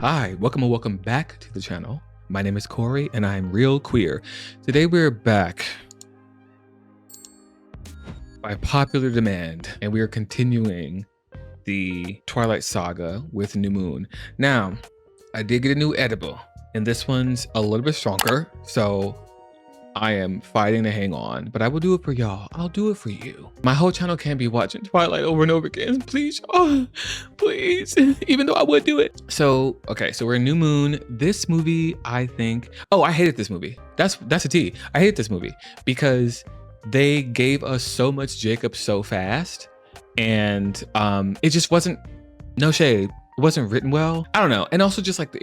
Hi, welcome and welcome back to the channel. My name is Corey and I'm real queer. Today we're back by popular demand and we are continuing the Twilight Saga with New Moon. Now, I did get a new edible and this one's a little bit stronger, so I am fighting to hang on, but I will do it for y'all. I'll do it for you. My whole channel can't be watching Twilight over and over again. Please, oh, please, even though I would do it. So, okay, so we're in New Moon. This movie, I think, oh, I hated this movie. That's a T. I hate this movie because they gave us so much Jacob so fast and it just wasn't, no shade. It wasn't written well. I don't know. And also just like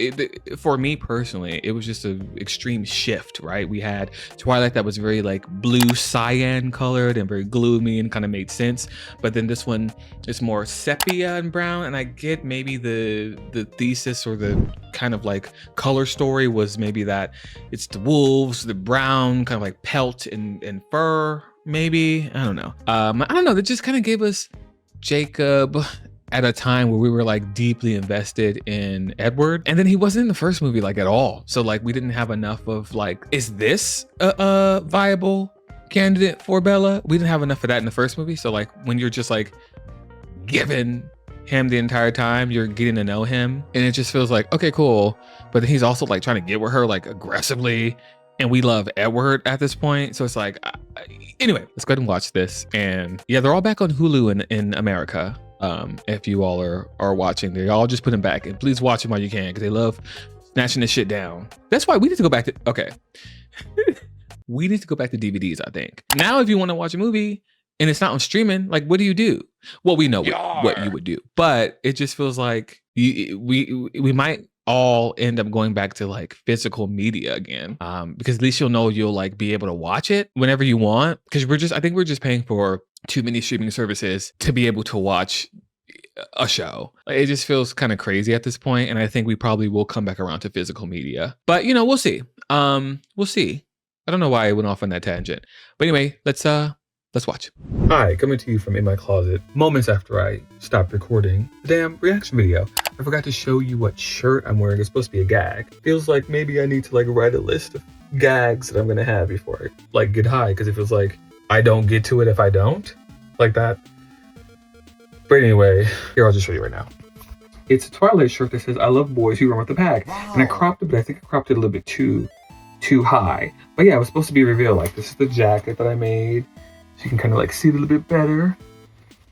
for me personally, it was just an extreme shift, right? We had Twilight that was very like blue cyan colored and very gloomy and kind of made sense. But then this one is more sepia and brown. And I get maybe the thesis or the kind of like color story was maybe that it's the wolves, the brown kind of like pelt and fur, maybe. I don't know. I don't know. That just kind of gave us Jacob at a time where we were like deeply invested in Edward, and then he wasn't in the first movie like at all. So like we didn't have enough of like, is this a viable candidate for Bella? We didn't have enough of that in the first movie. So like when you're just like giving him the entire time, you're getting to know him, and it just feels like, okay, cool. But then he's also like trying to get with her like aggressively, and we love Edward at this point. So it's like, anyway, let's go ahead and watch this. And yeah, they're all back on Hulu in America. If you all are watching, they all just put them back, and please watch them while you can because they love snatching this shit down. That's why we need to go back to, okay. We need to go back to DVDs, I think. Now, if you want to watch a movie and it's not on streaming, like what do you do? Well, we know what you would do, but it just feels like we might all end up going back to like physical media again, because at least you'll like be able to watch it whenever you want, because I think we're just paying for too many streaming services to be able to watch a show. It just feels kind of crazy at this point, and I think we probably will come back around to physical media, but you know, we'll see. We'll see. I don't know why I went off on that tangent, but anyway, let's watch. Hi, coming to you from in my closet moments after I stopped recording the damn reaction video. I forgot to show you what shirt I'm wearing. It's supposed to be a gag. Feels like maybe I need to like write a list of gags that I'm gonna have before I like get high, because it feels like I don't get to it if I don't, like that. But anyway, here, I'll just show you right now. It's a Twilight shirt that says, "I love boys who run with the pack." Wow. And I cropped it, but I think I cropped it a little bit too high. But yeah, it was supposed to be revealed. Like, this is the jacket that I made. So you can kind of like see it a little bit better.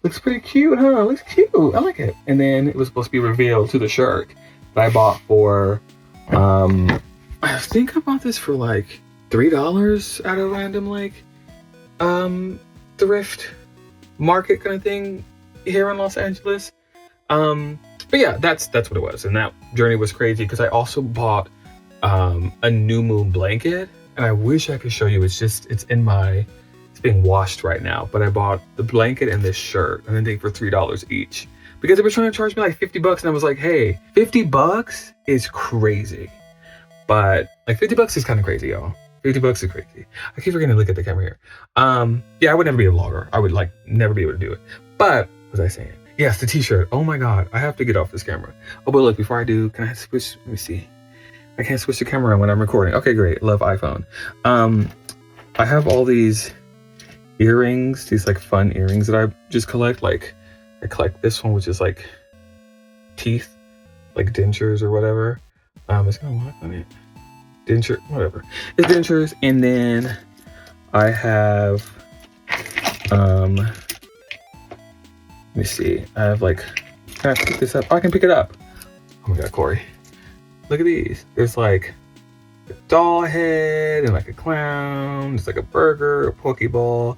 Looks pretty cute, huh? Looks cute. I like it. And then it was supposed to be revealed to the shirt that I bought for, I think I bought this for like $3 at a random like thrift market kind of thing here in Los Angeles. But yeah, that's what it was. And that journey was crazy because I also bought a New Moon blanket, and I wish I could show you. It's being washed right now, but I bought the blanket and this shirt, and they for $3 each because they were trying to charge me like $50, and I was like, hey, $50 is crazy. But like $50 is kind of crazy, y'all. $50 is crazy. I keep forgetting to look at the camera here. Yeah, I would never be a vlogger. I would like never be able to do it. But what was I saying? Yes, the t-shirt. Oh my God, I have to get off this camera. Oh, but look, before I do, can I switch? Let me see. I can't switch the camera on when I'm recording. Okay, great. Love iPhone. I have all these earrings, these like fun earrings that I just collect. Like I collect this one, which is like teeth, like dentures or whatever. It's gonna lock on it. Denture, whatever. It's dentures. And then I have let me see. I have like, can I pick this up? Oh, I can pick it up. Oh my God, Corey. Look at these. There's like a doll head and like a clown. There's like a burger, a Pokeball.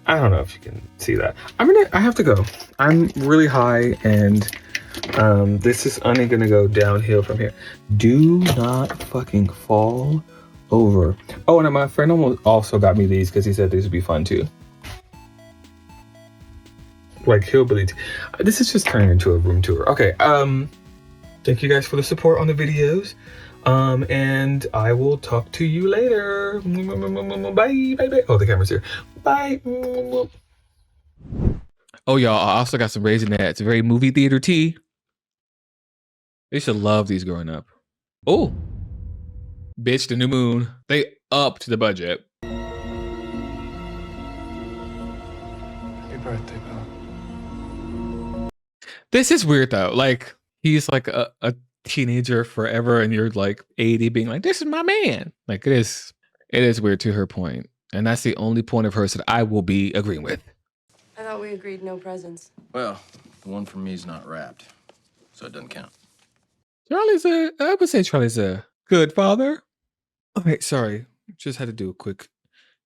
I don't know if you can see that. I have to go. I'm really high, and this is only gonna go downhill from here. Do not fucking fall over. Oh, and my friend also got me these because he said these would be fun too. Like hillbilly. This is just turning into a room tour. Okay. Thank you guys for the support on the videos. And I will talk to you later. Bye, bye, bye. Oh, the camera's here. Bye. Oh, y'all, I also got some Raisinets. Very movie theater tea. They should love these growing up. Oh, bitch, the new moon. They upped the budget. Happy birthday, pal. This is weird though. Like he's like a teenager forever, and you're like 80, being like, "This is my man." Like it is weird to her point, and that's the only point of hers that I will be agreeing with. I thought we agreed no presents. Well, the one from me is not wrapped, so it doesn't count. I would say Charlie's a good father. Okay, sorry. Just had to do a quick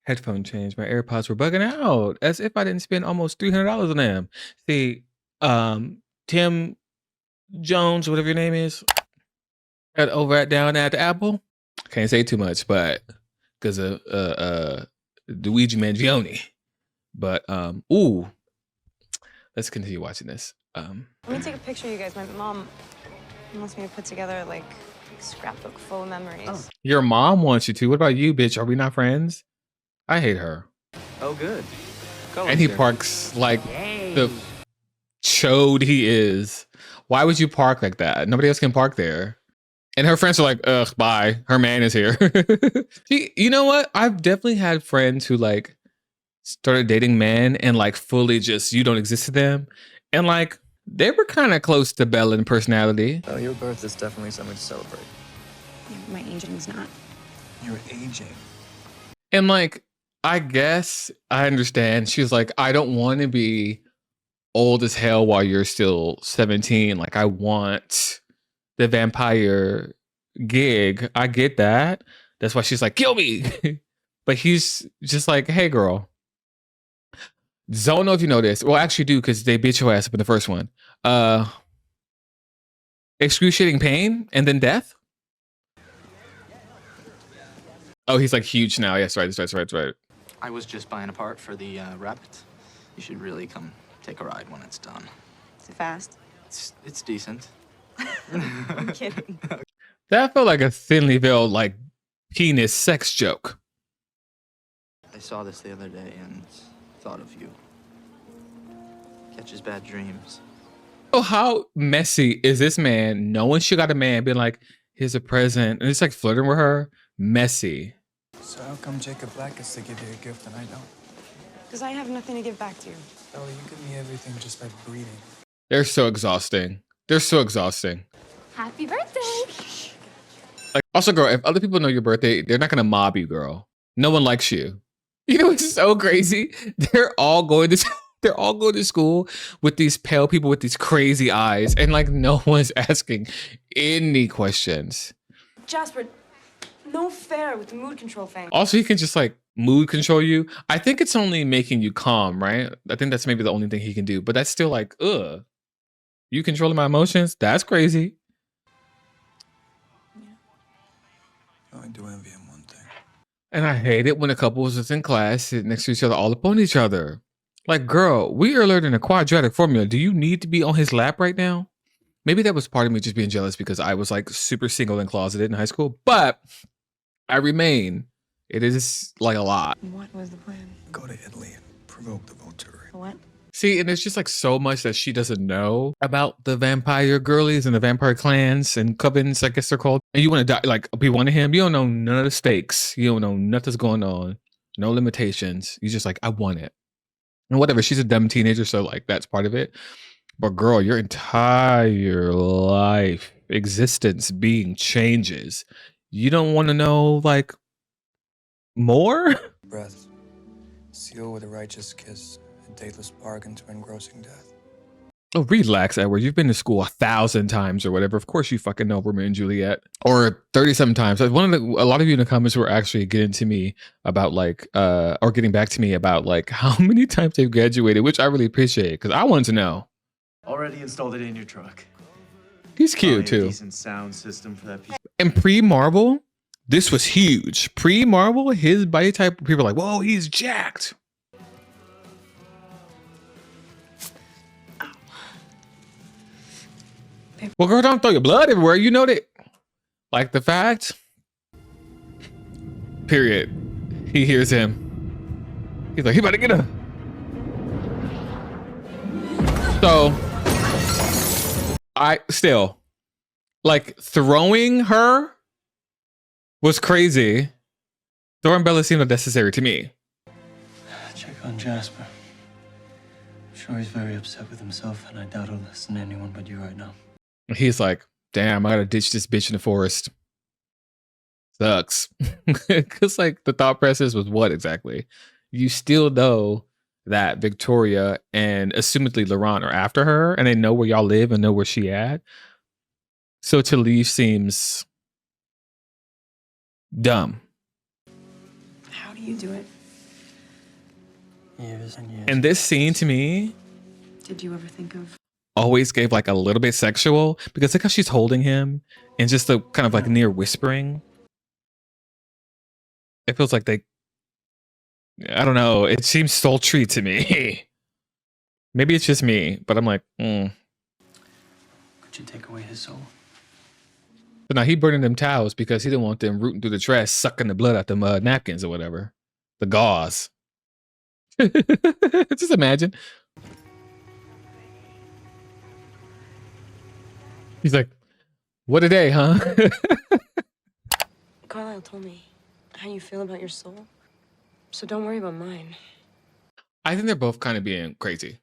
headphone change. My AirPods were bugging out as if I didn't spend almost $300 on them. See, Tim Jones, whatever your name is, down at the Apple. Can't say too much, but because of Luigi Mangione. But ooh, let's continue watching this. Let me take a picture of you guys. My mom wants me to put together like a scrapbook full of memories. Oh. Your mom wants you to. What about you, bitch? Are we not friends? I hate her. Oh, good. And he parks like the chode he is. Why would you park like that? Nobody else can park there. And her friends are like, ugh, bye. Her man is here. See, you know what? I've definitely had friends who like started dating men and like fully just, you don't exist to them. And like, they were kind of close to Bella in personality. Oh, your birth is definitely something to celebrate. Yeah, my aging is not. You're aging. And like, I guess I understand. She's like, I don't want to be old as hell while you're still 17. Like, I want the vampire gig. I get that. That's why she's like, kill me. But he's just like, hey, girl. Don't know if you know this. Well, actually do, because they beat your ass up in the first one. Excruciating pain and then death. Oh, he's like huge now. Yes, right. That's right. I was just buying a part for the rabbit. You should really come take a ride when it's done. Is it fast? It's decent. I'm kidding. That felt like a thinly veiled like penis sex joke. I saw this the other day and thought of you. Catches bad dreams. Oh, how messy is this man knowing she got a man being like, here's a present, and it's like flirting with her? Messy. So how come Jacob Black gets to give you a gift and I don't? Because I have nothing to give back to you. Oh, you give me everything just by breathing. They're so exhausting. Happy birthday! Like, also, girl, if other people know your birthday, they're not gonna mob you, girl. No one likes you. You know, it's so crazy. They're all going to school with these pale people with these crazy eyes, and like no one's asking any questions. Jasper, no fair with the mood control thing. Also, he can just like mood control you. I think it's only making you calm, right? I think that's maybe the only thing he can do, but that's still like, ugh. You controlling my emotions? That's crazy. Yeah. Oh, I do envy him one thing. And I hate it when a couple is in class sitting next to each other, all up on each other. Like, girl, we are learning a quadratic formula. Do you need to be on his lap right now? Maybe that was part of me just being jealous because I was like super single and closeted in high school, but I remain. It is like a lot. What was the plan? Go to Italy and provoke the Volturi. What? See, and there's just like so much that she doesn't know about the vampire girlies and the vampire clans and covens, I guess they're called. And you want to die, like be one of him. You don't know none of the stakes. You don't know nothing's going on. No limitations. You just like, I want it. And whatever, she's a dumb teenager, so like that's part of it. But girl, your entire life, existence, being changes. You don't want to know like more? Breath. Seal with a righteous kiss. A dateless bargain to engrossing death. Oh, relax, Edward. You've been to school 1,000 times or whatever. Of course you fucking know Romeo and Juliet. Or 30-something times. A lot of you in the comments were actually getting to me about like, or getting back to me about like how many times they've graduated, which I really appreciate because I wanted to know. Already installed it in your truck. He's cute Probably a too. Decent sound system for that piece. And pre-Marvel, this was huge. Pre-Marvel, his body type, people are like, whoa, he's jacked. Well, girl, don't throw your blood everywhere. You know that. Like the fact. Period. He hears him. He's like, he about to get her. So, Like throwing her was crazy. Throwing Bella seemed unnecessary to me. Check on Jasper. I'm sure he's very upset with himself, and I doubt he'll listen to anyone but you right now. He's like, damn, I gotta ditch this bitch in the forest. Sucks. Because like the thought process was what exactly? You still know that Victoria and assumedly Laurent are after her, and they know where y'all live and know where she at. So to leave seems dumb. How do you do it? Years and years. And this scene to me Did you ever think of? always gave like a little bit sexual, because look how she's holding him and just the kind of like near whispering. It feels like they, I don't know, it seems sultry to me. Maybe it's just me, but I'm like, Could you take away his soul? But now he burning them towels because he didn't want them rooting through the trash, sucking the blood out them napkins or whatever. The gauze. Just imagine. He's like, what a day, huh? Carlisle told me how you feel about your soul, so don't worry about mine. I think they're both kind of being crazy.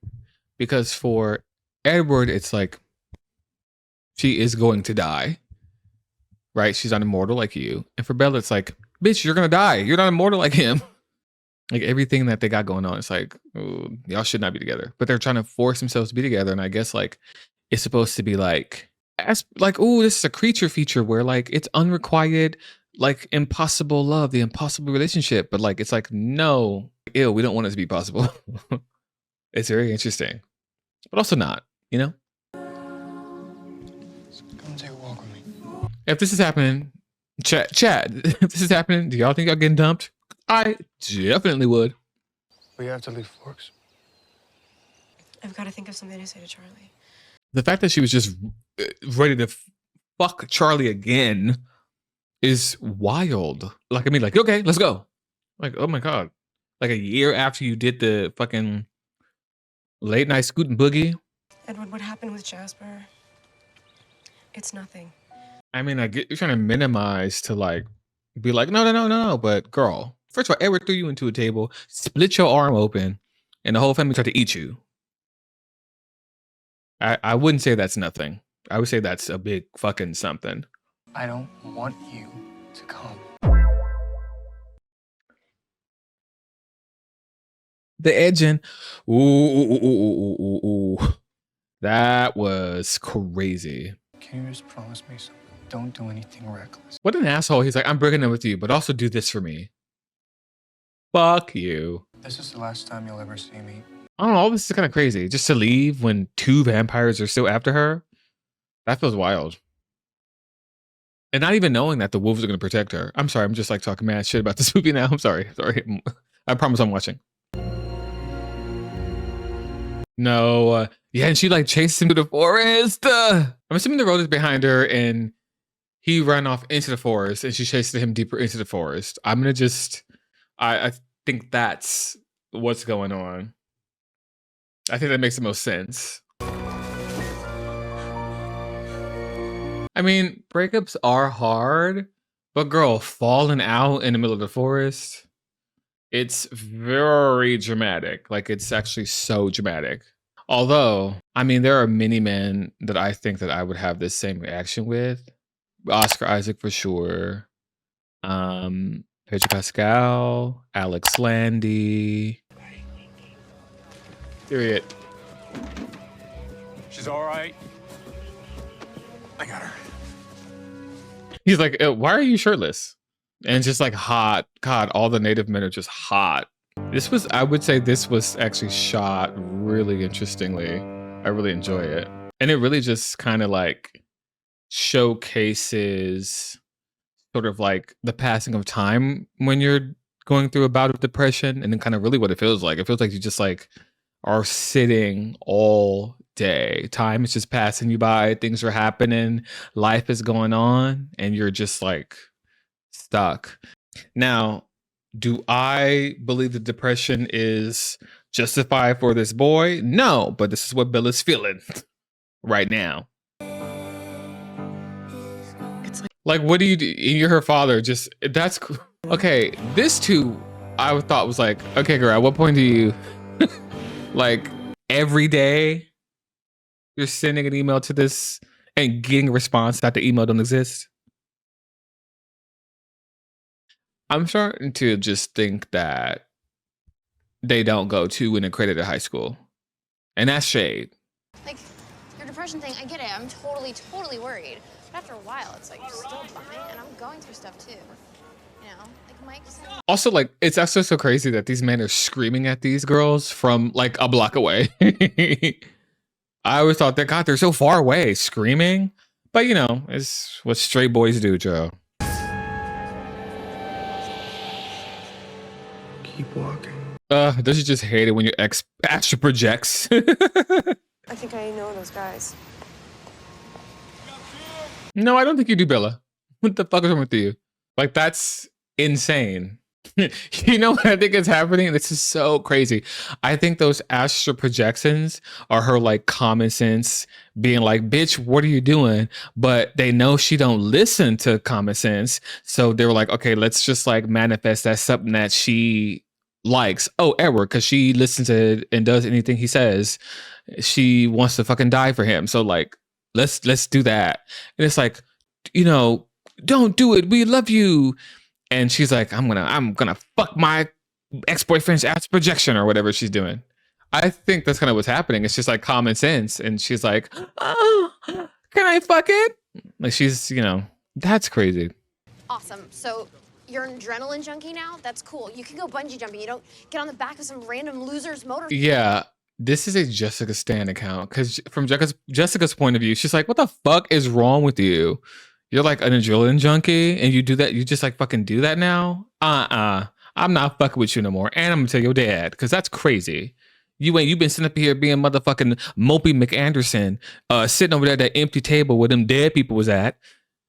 Because for Edward, it's like, she is going to die. Right? She's not immortal like you. And for Bella, it's like, bitch, you're going to die. You're not immortal like him. Like everything that they got going on, it's like, oh, y'all should not be together. But they're trying to force themselves to be together. And I guess like, it's supposed to be like, oh, this is a creature feature where like, it's unrequited, like impossible love, the impossible relationship. But like, it's like, no, ew, we don't want it to be possible. It's very interesting, but also not, you know? Come take a walk with me. If this is happening, chat, if this is happening, do y'all think y'all getting dumped? I definitely would. We have to leave Forks. I've got to think of something to say to Charlie. The fact that she was just ready to fuck Charlie again is wild. Like, I mean, like, okay, let's go. Like, oh my God. Like a year after you did the fucking late night scooting boogie. Edward, what happened with Jasper? It's nothing. I mean, I get you're trying to minimize to like, be like, no. But girl, first of all, Edward threw you into a table, split your arm open, and the whole family tried to eat you. I wouldn't say that's nothing. I would say that's a big fucking something. I don't want you to come. The edging. Ooh. That was crazy. Can you just promise me something? Don't do anything reckless. What an asshole. He's like, I'm breaking up with you, but also do this for me. Fuck you. This is the last time you'll ever see me. I don't know. All this is kind of crazy. Just to leave when 2 vampires are still after her. That feels wild. And not even knowing that the wolves are going to protect her. I'm sorry. I'm just like talking mad shit about this movie now. I'm sorry. I promise I'm watching. No. Yeah, and she like chased him to the forest. I'm assuming the road is behind her and he ran off into the forest and she chased him deeper into the forest. I'm going to just, I think that's what's going on. I think that makes the most sense. I mean, breakups are hard, but girl, falling out in the middle of the forest, it's very dramatic. Like, it's actually so dramatic. Although, I mean, there are many men that I think that I would have this same reaction with. Oscar Isaac for sure. Pedro Pascal, Alex Landy. Period. She's all right. I got her. He's like, why are you shirtless? And just like hot. God, all the native men are just hot. This was, I would say this was actually shot really interestingly. I really enjoy it. And it really just kind of like showcases sort of like the passing of time when you're going through a bout of depression, and then kind of really what it feels like. It feels like you just like are sitting all day. Time is just passing you by. Things are happening. Life is going on. And you're just like stuck. Now, do I believe the depression is justified for this boy? No, but this is what Bill is feeling right now. Like, what do you do? You're her father. Just that's cool. Okay. This too, I thought was like, okay, girl. At what point do you like every day you're sending an email to this and getting a response that the email don't exist? I'm starting to just think that they don't go to an accredited high school, and that's shade. Like, your depression thing, I get it. I'm totally worried. But after a while, it's like you're still behind, and I'm going through stuff too. You know, like Mike's. Also, like, it's actually so crazy that these men are screaming at these girls from like a block away. I always thought that, God, they're so far away screaming. But, you know, it's what straight boys do, Joe. Keep walking. Don't you just hate it when your ex astral projects? I think I know those guys. No, I don't think you do, Bella. What the fuck is wrong with you? Like, that's insane. You know what I think is happening? This is so crazy. I think those astral projections are her like common sense being like, bitch, what are you doing? But they know she don't listen to common sense. So they were like, okay, let's just like manifest that something that she likes. Oh, Edward, because she listens to it and does anything he says. She wants to fucking die for him. So like, let's do that. And it's like, you know, don't do it. We love you. And she's like, I'm gonna fuck my ex-boyfriend's ass projection or whatever she's doing. I think that's kind of what's happening. It's just like common sense. And she's like, oh, can I fuck it? Like she's, you know, that's crazy. Awesome. So you're an adrenaline junkie now? That's cool. You can go bungee jumping. You don't get on the back of some random loser's motor. Yeah. This is a Jessica Stan account. Because from Jessica's point of view, she's like, what the fuck is wrong with you? You're like an adrenaline junkie and you do that. You just like fucking do that now. I'm not fucking with you no more. And I'm gonna tell your dad, because that's crazy. You've been sitting up here being motherfucking Mopey McAnderson, sitting over there at that empty table where them dead people was at,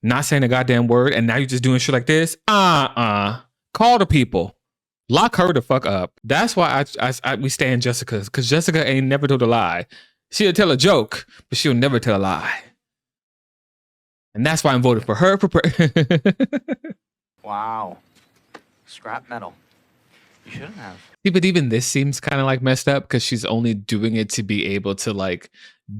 not saying a goddamn word, and now you're just doing shit like this. Call the people. Lock her the fuck up. That's why we stand Jessica, because Jessica ain't never told a lie. She'll tell a joke, but she'll never tell a lie. And that's why I'm voting for her. Wow. Scrap metal. You shouldn't have. See, but even this seems kind of like messed up because she's only doing it to be able to like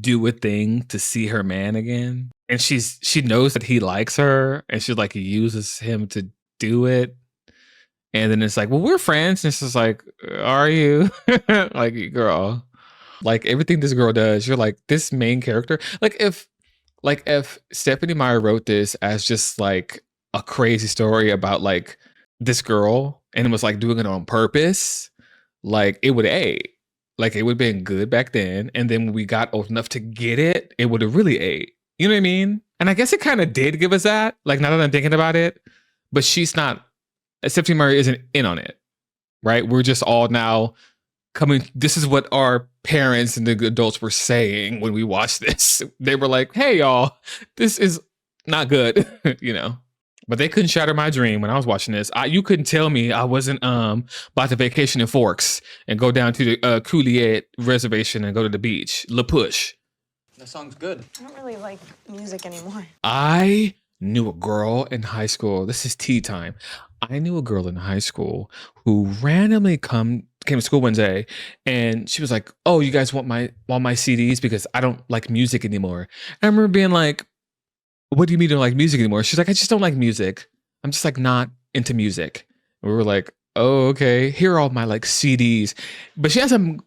do a thing to see her man again. And she knows that he likes her and she like uses him to do it. And then it's like, well, we're friends. And it's just like, are you? Like, girl, like everything this girl does, you're like this main character. Like if Stephenie Meyer wrote this as just like a crazy story about like this girl and was like doing it on purpose, like it would like it would have been good back then. And then when we got old enough to get it, it would have really ate. You know what I mean? And I guess it kind of did give us that, like now that I'm thinking about it, but she's not, Stephenie Meyer isn't in on it, right? We're just all now coming. This is what our parents and the adults were saying when we watched this. They were like, hey y'all, this is not good, you know, but they couldn't shatter my dream when I was watching this. You couldn't tell me I wasn't about to vacation in Forks and go down to the Coulier reservation and go to the beach. La Push. That song's good. I don't really like music anymore. I knew a girl in high school. This is tea time. I knew a girl in high school who randomly came to school one day and she was like, oh, you guys want my CDs because I don't like music anymore. And I remember being like, what do you mean you don't like music anymore? She's like, I just don't like music. I'm just like not into music. And we were like, oh, okay. Here are all my like CDs. But she had some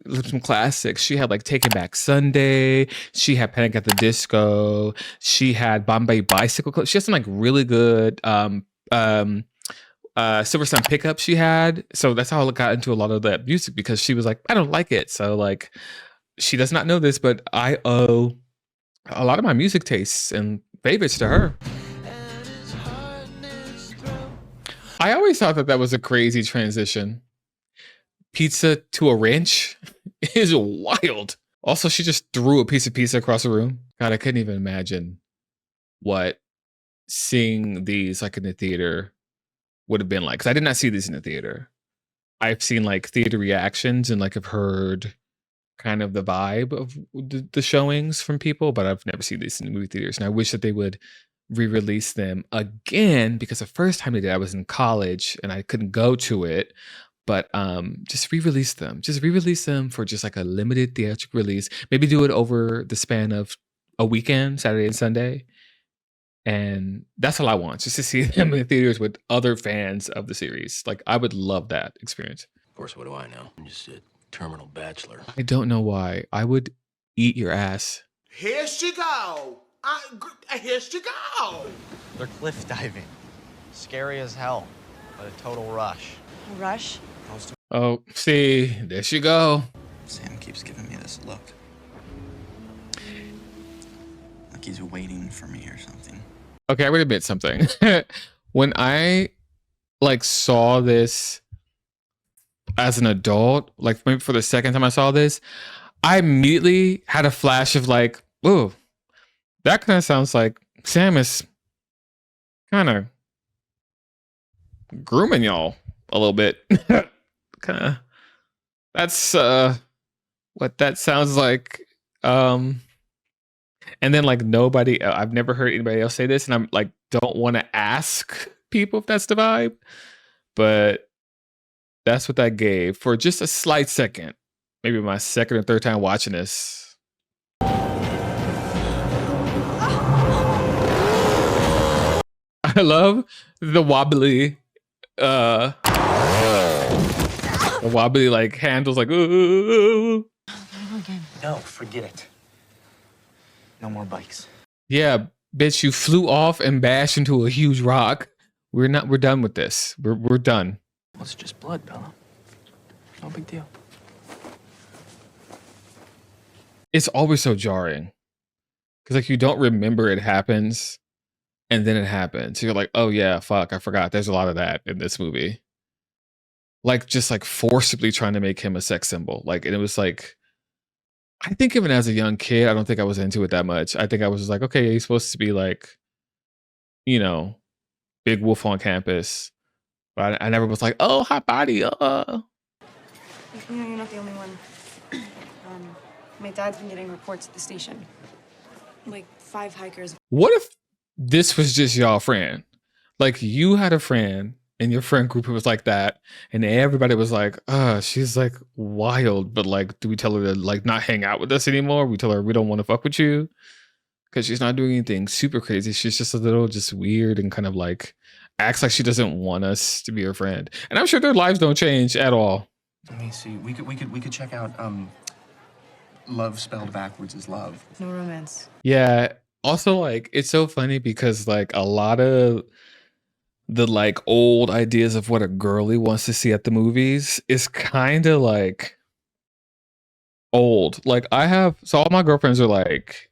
classics. She had like Taking Back Sunday. She had Panic at the Disco. She had Bombay Bicycle Club. She had some like really good Silver Sun pickup she had. So that's how I got into a lot of that music, because she was like, I don't like it. So like, she does not know this, but I owe a lot of my music tastes and favorites to her. I always thought that was a crazy transition. Pizza to a wrench is wild. Also, she just threw a piece of pizza across the room. God, I couldn't even imagine what seeing these like in the theater would have been like, because I did not see these in the theater. I've seen like theater reactions and like I've heard kind of the vibe of the showings from people, but I've never seen this in the movie theaters. And I wish that they would re-release them again, because the first time they did, I was in college and I couldn't go to it. But just re-release them. Just re-release them for just like a limited theatrical release. Maybe do it over the span of a weekend, Saturday and Sunday. And that's all I want, just to see them in the theaters with other fans of the series. Like, I would love that experience. Of course, what do I know? I'm just a terminal bachelor. I don't know why. I would eat your ass. Here she go. Here she go. They're cliff diving. Scary as hell, but a total rush. A rush? Oh, see, there she go. Sam keeps giving me this look. Like he's waiting for me or something. Okay, I would admit something. When I like saw this as an adult, like maybe for the second time I saw this, I immediately had a flash of like, oh, that kind of sounds like Sam is kind of grooming y'all a little bit. Kind of, that's what that sounds like. And then like nobody, I've never heard anybody else say this, and I'm like, don't want to ask people if that's the vibe, but that's what that gave for just a slight second. Maybe my second or third time watching this. I love the wobbly, like handles, like ooh. No, forget it. No more bikes. Yeah, bitch, you flew off and bashed into a huge rock. We're done with this. We're done. Well, it's just blood, Bella. No big deal. It's always so jarring. Because like you don't remember it happens, and then it happens. So you're like, oh yeah, fuck, I forgot. There's a lot of that in this movie. Like just like forcibly trying to make him a sex symbol. Like, and it was like, I think even as a young kid, I don't think I was into it that much. I think I was just like, okay, he's supposed to be like, you know, big wolf on campus. But I never was like, oh, hot body. You know, you're not the only one. My dad's been getting reports at the station. Like 5 hikers. What if this was just y'all friend? Like you had a friend in your friend group who was like that, and everybody was like, she's like wild, but like, do we tell her to like not hang out with us anymore? We tell her we don't want to fuck with you because she's not doing anything super crazy. She's just a little just weird and kind of like acts like she doesn't want us to be her friend. And I'm sure their lives don't change at all. Let me see. We could check out love spelled backwards is love. No romance. Yeah. Also, like, it's so funny because like a lot of the like old ideas of what a girly wants to see at the movies is kind of like old. Like so all my girlfriends are like,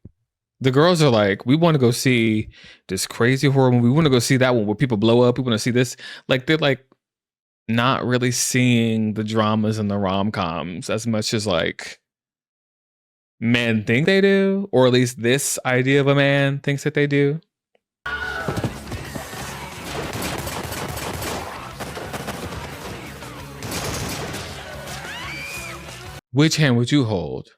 the girls are like, we want to go see this crazy horror movie. We want to go see that one where people blow up. We want to see this. Like they're like not really seeing the dramas and the rom-coms as much as like men think they do, or at least this idea of a man thinks that they do. Which hand would you hold?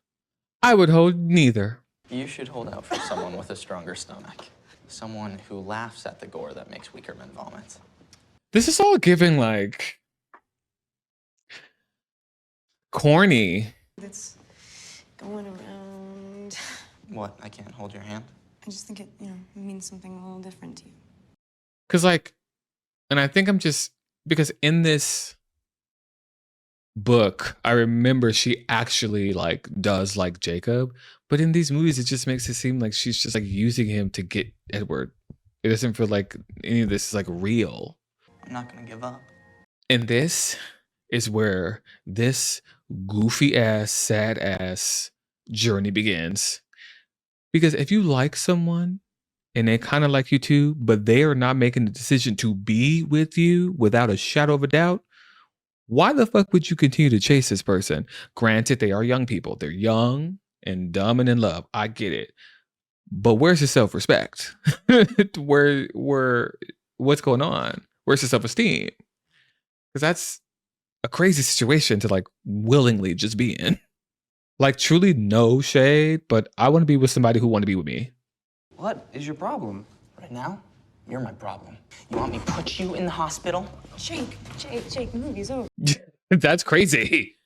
I would hold neither. You should hold out for someone with a stronger stomach. Someone who laughs at the gore that makes weaker men vomit. This is all giving like corny. It's going around. What? I can't hold your hand? I just think it, means something a little different to you. Cause like, and I think I'm just, because in this book, I remember she actually like does like Jacob, but in these movies, it just makes it seem like she's just like using him to get Edward. It doesn't feel like any of this is like real. I'm not gonna give up. And this is where this goofy ass, sad ass journey begins. Because if you like someone and they kind of like you too, but they are not making the decision to be with you without a shadow of a doubt, why the fuck would you continue to chase this person? Granted, they are young people. They're young and dumb and in love. I get it. But where's his self-respect? What's going on? Where's his self-esteem? Because that's a crazy situation to like willingly just be in. Like truly no shade, but I want to be with somebody who want to be with me. What is your problem? Right now, you're my problem. You want me to put you in the hospital? Jake, the movie's over. That's crazy.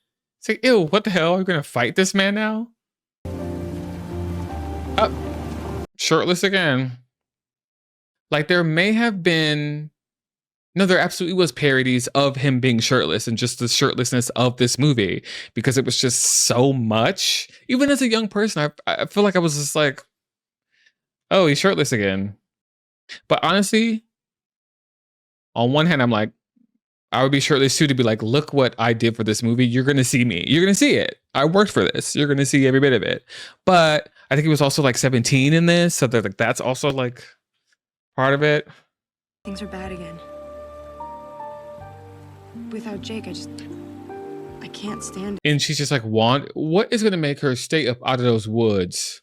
It's like, ew, what the hell? Are you gonna fight this man now? Up, shirtless again. Like there may have been, no, there absolutely was parodies of him being shirtless and just the shirtlessness of this movie because it was just so much. Even as a young person, I feel like I was just like, oh, he's shirtless again. But honestly, on one hand, I'm like, I would be shirtless too to be like, look what I did for this movie. You're going to see me. You're going to see it. I worked for this. You're going to see every bit of it. But I think he was also like 17 in this. So that, like, that's also like part of it. Things are bad again. Without Jake, I can't stand it. And she's just like, what is going to make her stay up out of those woods?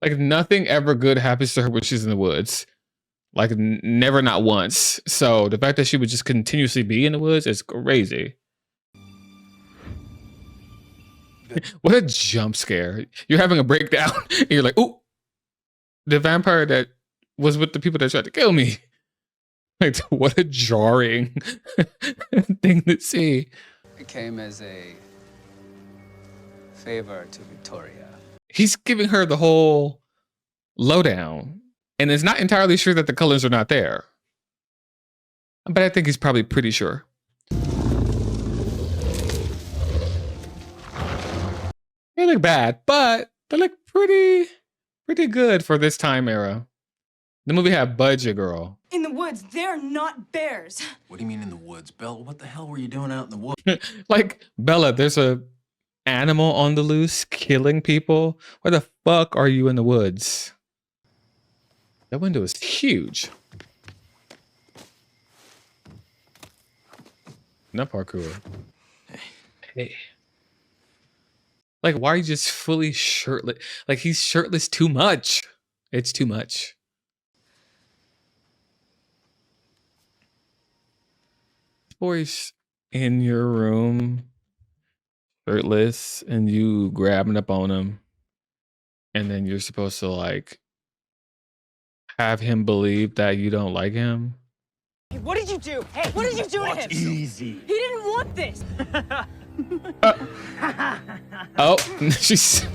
Like nothing ever good happens to her when she's in the woods. Like never, not once. So the fact that she would just continuously be in the woods is crazy. What a jump scare. You're having a breakdown and you're like, ooh, the vampire that was with the people that tried to kill me. Like what a jarring thing to see. It came as a favor to Victoria. He's giving her the whole lowdown. And is not entirely sure that the colors are not there. But I think he's probably pretty sure. They look bad, but they look pretty good for this time era. The movie had budget, girl. In the woods, they're not bears. What do you mean in the woods? Bella, what the hell were you doing out in the woods? Like, Bella, there's a animal on the loose killing people. Why the fuck are you in the woods? That window is huge. Not parkour. Hey. Like, why are you just fully shirtless? Like, he's shirtless too much. It's too much. Boy's in your room, shirtless, and you grabbing up on him. And then you're supposed to, like, have him believe that you don't like him. Hey, what did you do? Hey, what did you do to him? Easy. He didn't want this. Oh, she's.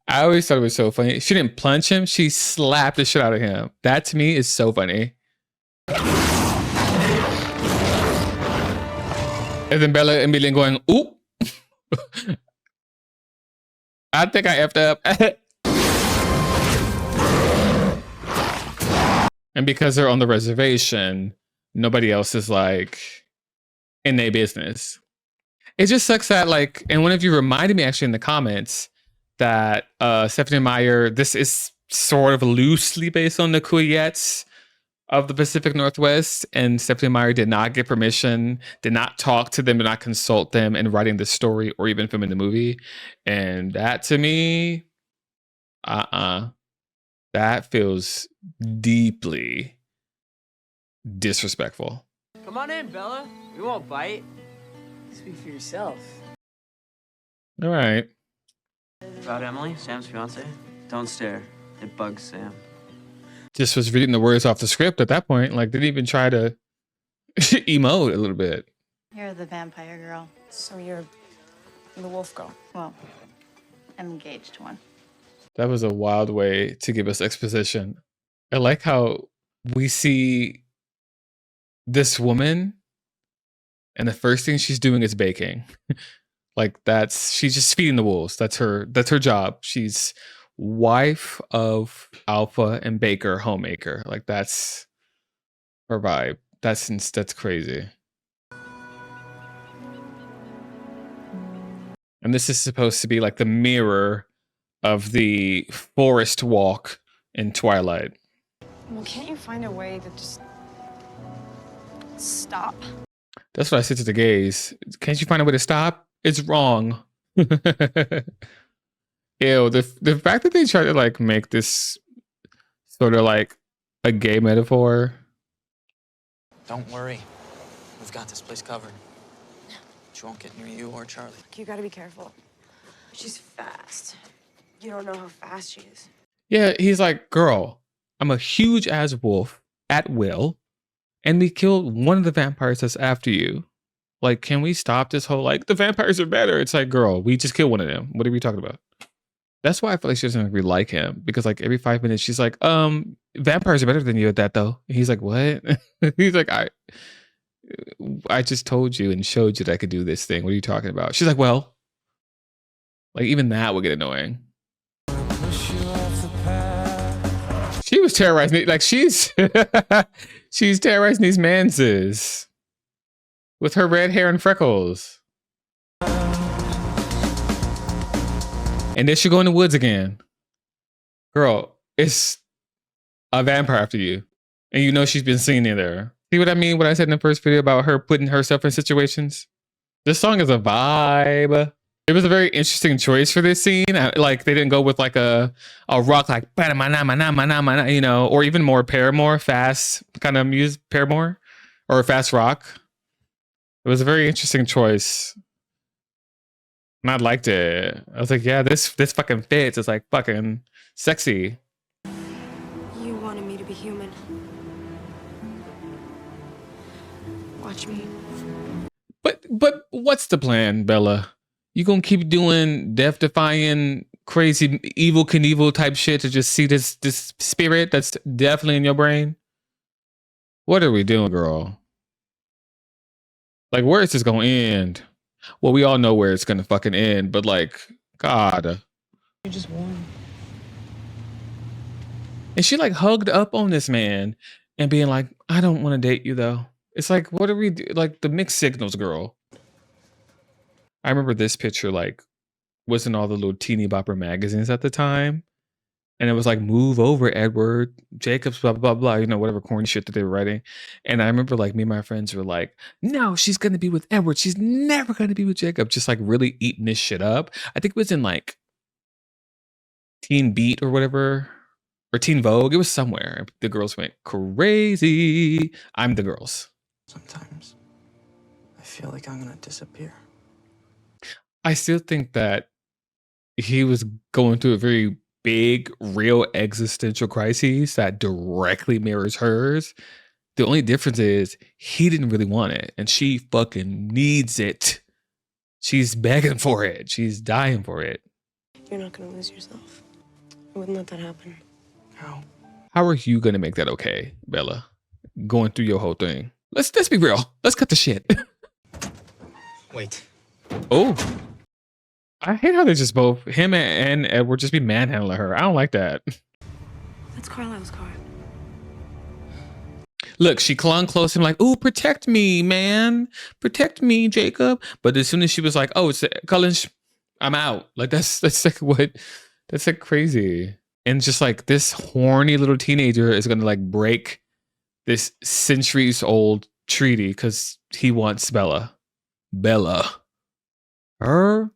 I always thought it was so funny. She didn't punch him. She slapped the shit out of him. That to me is so funny. And then Bella immediately going, oop. I think I effed up. And because they're on the reservation, nobody else is like in their business. It just sucks that like, and one of you reminded me actually in the comments that Stephenie Meyer, this is sort of loosely based on the Kuyettes of the Pacific Northwest, and Stephenie Meyer did not get permission, did not talk to them, did not consult them in writing the story or even filming the movie. And that to me, that feels deeply disrespectful. Come on in, Bella. We won't bite. Speak for yourself. All right. About Emily, Sam's fiance? Don't stare. It bugs Sam. Just was reading the words off the script at that point. Like, didn't even try to emote a little bit. You're the vampire girl. So you're the wolf girl. Well, I'm engaged to one. That was a wild way to give us exposition. I like how we see this woman and the first thing she's doing is baking. Like she's just feeding the wolves. That's her job. She's wife of alpha and baker, homemaker. Like that's her vibe. That's crazy. And this is supposed to be like the mirror of the forest walk in Twilight. Well, can't you find a way to just stop? That's what I said to the gays. Can't you find a way to stop? It's wrong. Ew, the fact that they try to like make this sort of like a gay metaphor. Don't worry. We've got this place covered. She won't get near you or Charlie. You gotta be careful. She's fast. You don't know how fast she is. Yeah, he's like, girl, I'm a huge ass wolf at will, and we killed one of the vampires that's after you. Like, can we stop this whole, like, the vampires are better? It's like, girl, we just killed one of them. What are we talking about? That's why I feel like she doesn't really like him, because like every 5 minutes she's like, vampires are better than you at that though. And he's like, what? He's like, I just told you and showed you that I could do this thing. What are you talking about? She's like, well, like even that would get annoying. She was terrorizing, like she's she's terrorizing these manses with her red hair and freckles. And then she go in the woods again. Girl, it's a vampire after you. And you know she's been singing in there. See what I mean? What I said in the first video about her putting herself in situations? This song is a vibe. It was a very interesting choice for this scene. Like they didn't go with like a rock like, you know, or even more Paramore, fast kind of music, Paramore, or fast rock. It was a very interesting choice. And I liked it. I was like, yeah, this fucking fits. It's like fucking sexy. You wanted me to be human. Watch me. But what's the plan, Bella? You gonna keep doing death-defying, crazy, evil Knievel type shit to just see this spirit that's definitely in your brain? What are we doing, girl? Like, where is this gonna end? Well, we all know where it's gonna fucking end, but like, God. You just won. And she like hugged up on this man and being like, I don't want to date you though. It's like, what do we do? Like the mixed signals, girl. I remember this picture like was in all the little teeny bopper magazines at the time. And it was like, move over, Edward, Jacobs, blah, blah, blah, you know, whatever corny shit that they were writing. And I remember like me and my friends were like, no, she's going to be with Edward. She's never going to be with Jacob. Just like really eating this shit up. I think it was in like Teen Beat or whatever, or Teen Vogue. It was somewhere. The girls went crazy. I'm the girls. Sometimes I feel like I'm going to disappear. I still think that he was going through a very big, real existential crises that directly mirrors hers. The only difference is he didn't really want it, and she fucking needs it. She's begging for it. She's dying for it. You're not gonna lose yourself. I wouldn't let that happen. How? How are you gonna make that okay, Bella? Going through your whole thing. Let's be real. Let's cut the shit. Wait. Oh. I hate how they just both, him and Edward, just be manhandling her. I don't like that. That's Carlisle's car. Look, she clung close to him like, ooh, protect me, man. Protect me, Jacob. But as soon as she was like, oh, it's Cullen, I'm out. Like, that's like what, that's like crazy. And just like this horny little teenager is going to like break this centuries old treaty because he wants Bella. Bella. Her?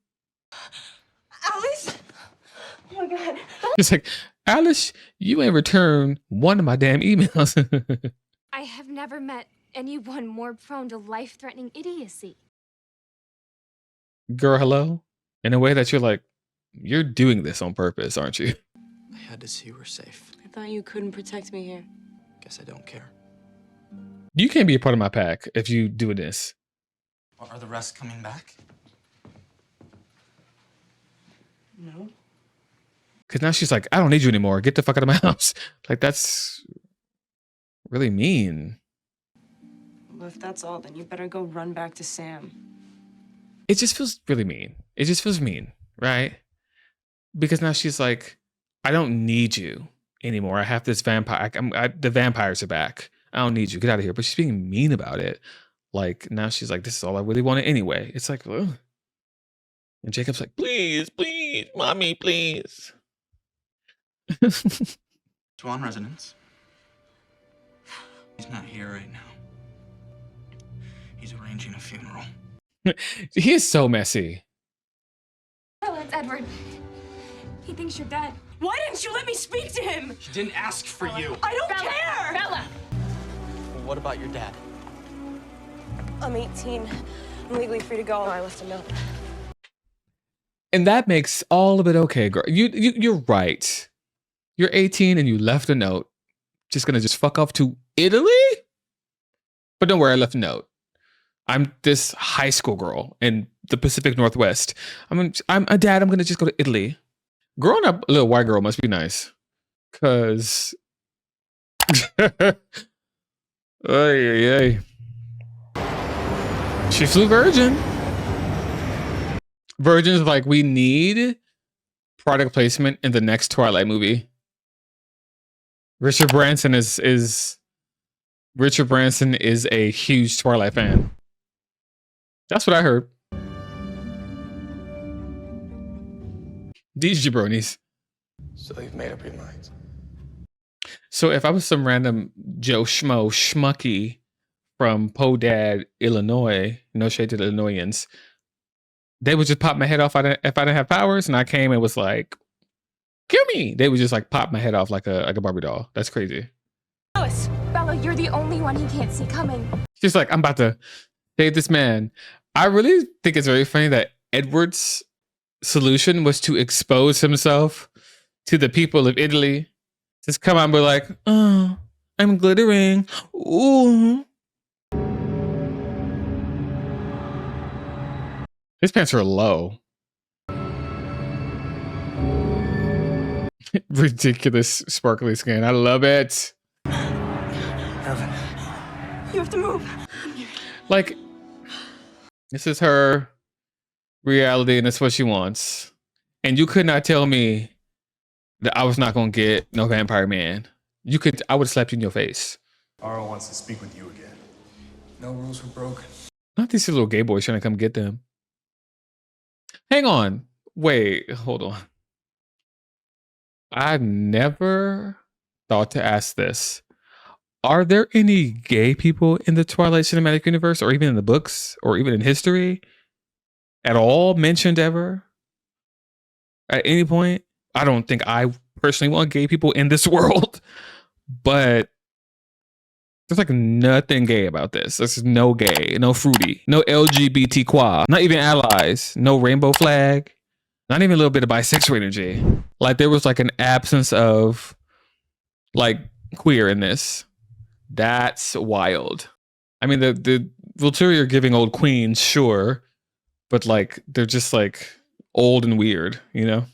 Alice! Oh my God. It's like, Alice, you ain't returned one of my damn emails. I have never met anyone more prone to life-threatening idiocy. Girl, hello? In a way that you're like, you're doing this on purpose, aren't you? I had to see we're safe. I thought you couldn't protect me here. Guess I don't care. You can't be a part of my pack if you do this. Are the rest coming back? No. Because now she's like, I don't need you anymore. Get the fuck out of my house. Like, that's really mean. Well, if that's all, then you better go run back to Sam. It just feels really mean. It just feels mean, right? Because now she's like, I don't need you anymore. I have this vampire. The vampires are back. I don't need you. Get out of here. But she's being mean about it. Like, now she's like, this is all I really wanted anyway. It's like, ugh. And Jacob's like, please, please, mommy, please. Swan residence. He's not here right now. He's arranging a funeral. He is so messy. Oh, it's Edward. He thinks you're dead. Why didn't you let me speak to him? She didn't ask for you. I don't Bella, care! Bella! Well, what about your dad? I'm 18. I'm legally free to go. I left a note. And that makes all of it okay, girl. You're right. You're 18 and you left a note. just gonna just fuck off to Italy? But don't worry, I left a note. I'm this high school girl in the Pacific Northwest. I'm a dad. I'm gonna just go to Italy. Growing up, a little white girl must be nice, cause. Ay. She flew Virgin. Virgin's like, we need product placement in the next Twilight movie. Richard Branson is a huge Twilight fan. That's what I heard. These jabronis. So you've made up your minds. So if I was some random Joe Schmo Schmucky from Podad, Illinois, no shade to the Illinoisans, they would just pop my head off if I didn't have powers, and I came and was like, kill me. They would just like pop my head off like a Barbie doll. That's crazy. Alice, Bella, you're the only one he can't see coming. She's like, I'm about to save this man. I really think it's very funny that Edward's solution was to expose himself to the people of Italy. Just come out and be like, oh, I'm glittering. Ooh. His pants are low. Ridiculous sparkly skin. I love it. Evan. You have to move. Like, this is her reality and it's what she wants. And you could not tell me that I was not going to get no vampire man. I would have slapped you in your face. Aro wants to speak with you again. No rules were broken. Not these little gay boys trying to come get them. Hang on. Wait, hold on. I never thought to ask this. Are there any gay people in the Twilight cinematic universe, or even in the books, or even in history at all mentioned ever? At any point? I don't think I personally want gay people in this world, but there's like nothing gay about this. There's no gay, no fruity, no LGBT qua, not even allies, no rainbow flag, not even a little bit of bisexual energy. Like there was like an absence of like queer in this. That's wild. I mean, the Volturi are giving old queens, sure, but like they're just like old and weird, you know?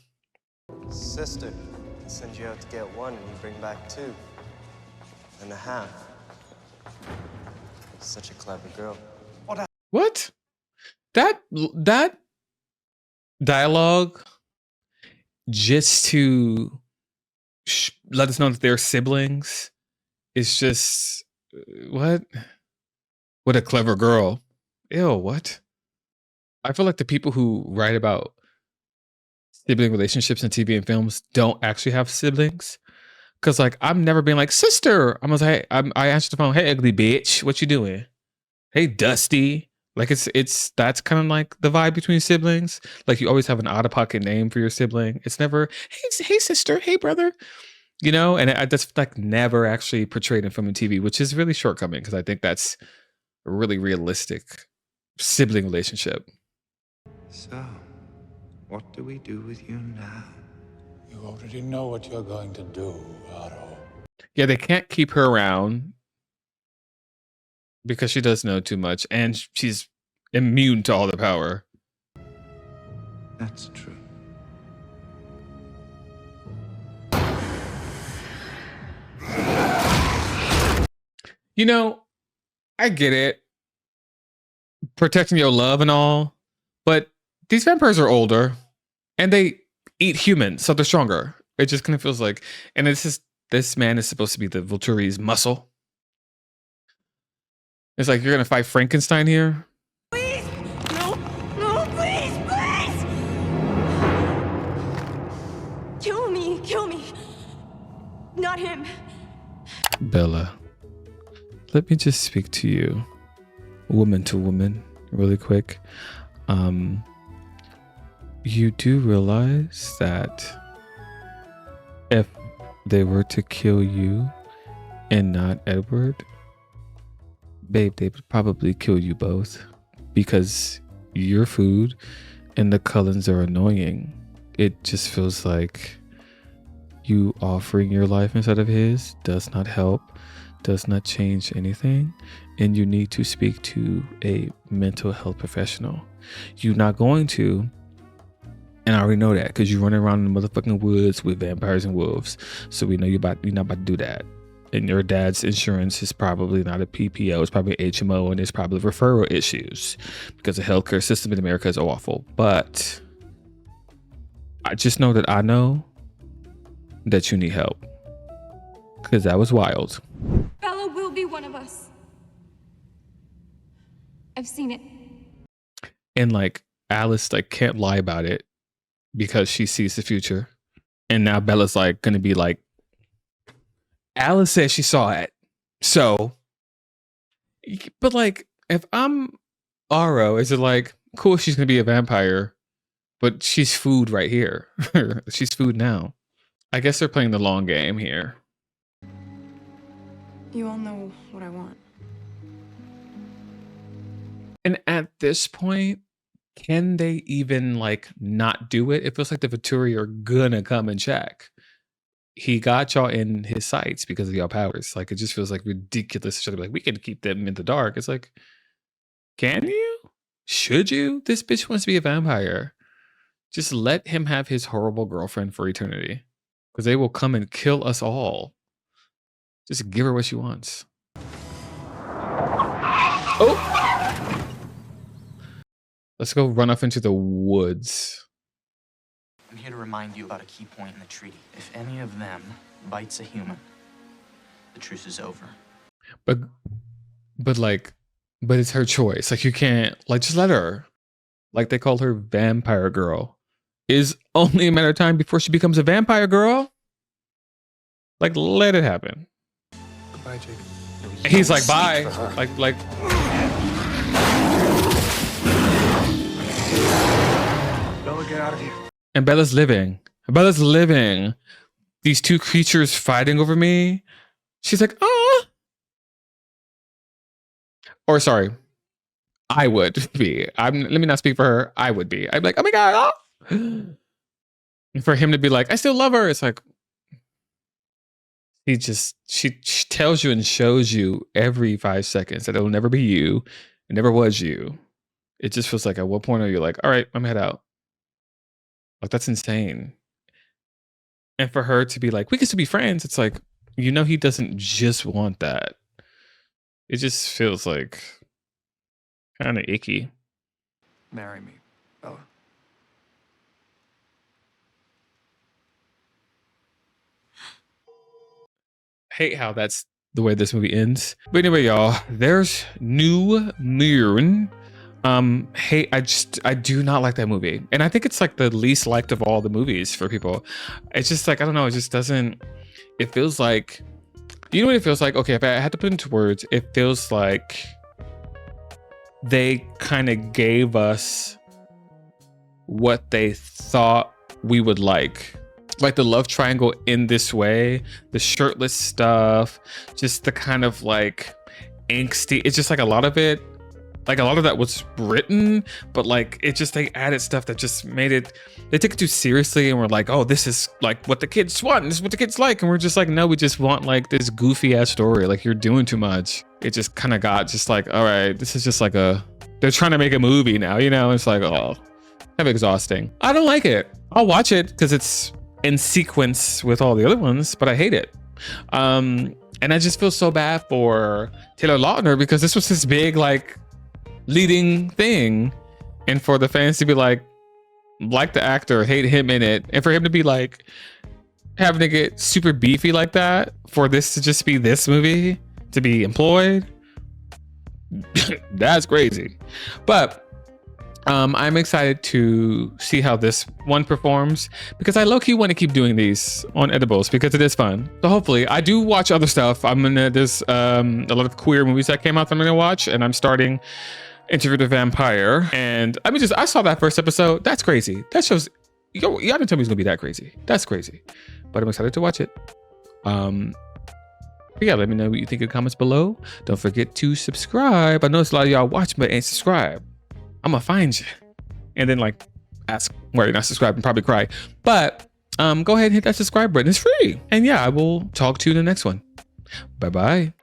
Sister, I send you out to get one and you bring back 2.5. Such a clever girl. What? That dialogue just to let us know that they're siblings is just what a clever girl. Ew, what? I feel like the people who write about sibling relationships in TV and films don't actually have siblings. Cause like I'm never being like, sister. I was like, I answered the phone, hey ugly bitch, what you doing? Hey Dusty. Like it's that's kind of like the vibe between siblings. Like you always have an out of pocket name for your sibling. It's never hey sister, hey brother. You know, and that's like never actually portrayed in film and TV, which is really shortcoming because I think that's a really realistic sibling relationship. So, what do we do with you now? You already know what you're going to do, Aro. Yeah, they can't keep her around because she does know too much and she's immune to all the power. That's true. You know, I get it. Protecting your love and all, but these vampires are older and they eat humans, so they're stronger. It just kind of feels like, and this man is supposed to be the Volturi's muscle. It's like you're gonna fight Frankenstein here. Please! No, please! Kill me. Not him. Bella, let me just speak to you, woman to woman, really quick. You do realize that if they were to kill you and not Edward, babe, they would probably kill you both because your food and the Cullens are annoying. It just feels like You offering your life instead of his does not help, does not change anything, and you need to speak to a mental health professional. You're not going to, and I already know that because you're running around in the motherfucking woods with vampires and wolves. So we know you're not about to do that. And your dad's insurance is probably not a PPO, it's probably HMO, and there's probably referral issues because the healthcare system in America is awful. But I just know that I know that you need help, because that was wild. Bella will be one of us. I've seen it. And like Alice like can't lie about it because she sees the future. And now Bella's like gonna be like, Alice said she saw it. So, but like if I'm Aro, is it like, cool, she's gonna be a vampire, but she's food right here. She's food now. I guess they're playing the long game here. You all know what I want. And at this point, can they even like not do it? It feels like the Vituri are gonna come and check. He got y'all in his sights because of y'all powers. Like, it just feels like ridiculous to be like, we can keep them in the dark. It's like, can you? Should you? This bitch wants to be a vampire. Just let him have his horrible girlfriend for eternity, because they will come and kill us all. Just give her what she wants. Oh! Let's go run off into the woods. I'm here to remind you about a key point in the treaty. If any of them bites a human, the truce is over. But it's her choice. Like, you can't, like, just let her. Like, they call her vampire girl. Is only a matter of time before she becomes a vampire girl. Like, let it happen. Goodbye, Jake. And he's like, bye. Like. Bella, get out of here. And Bella's living. Bella's living. These two creatures fighting over me. She's like, ah. Or sorry, I would be. Let me not speak for her. I would be. I'd be like, oh my God. Ah. And for him to be like, I still love her. It's like, she tells you and shows you every 5 seconds that it'll never be you. It never was you. It just feels like, at what point are you like, all right, I'm head out. Like, that's insane. And for her to be like, we can still be friends. It's like, you know, he doesn't just want that. It just feels like kind of icky. Marry me, Bella. Hate how that's the way this movie ends. But anyway, y'all, there's New Moon. I do not like that movie. And I think it's like the least liked of all the movies for people. It's just like, I don't know, it just doesn't, it feels like, you know what it feels like? Okay, if I had to put into words, it feels like they kind of gave us what they thought we would like the love triangle in this way, the shirtless stuff, just the kind of like angsty, it's just like a lot of it, like a lot of that was written, but like it just, they added stuff that just made it, they took it too seriously and we're like, oh, this is like what the kids want, this is what the kids like, and we're just like, no, we just want like this goofy ass story, like you're doing too much. It just kind of got just like, all right, this is just like they're trying to make a movie now, you know? It's like, oh, kind of exhausting. I don't like it. I'll watch it because it's in sequence with all the other ones, but I hate it. And I just feel so bad for Taylor Lautner because this was his big like leading thing, and for the fans to be like the actor, hate him in it, and for him to be like having to get super beefy like that, for this to just be this movie to be employed, that's crazy. But I'm excited to see how this one performs because I low-key want to keep doing these on edibles because it is fun. So hopefully, I do watch other stuff. There's a lot of queer movies that came out that I'm gonna watch, and I'm starting Interview with a Vampire. And I saw that first episode. That's crazy. That shows, y'all didn't tell me it's gonna be that crazy. That's crazy. But I'm excited to watch it. But yeah, let me know what you think in the comments below. Don't forget to subscribe. I know a lot of y'all watch but ain't subscribed. I'm gonna find you and then like ask why you're not subscribed and probably cry. But go ahead and hit that subscribe button. It's free. And yeah, I will talk to you in the next one. Bye-bye.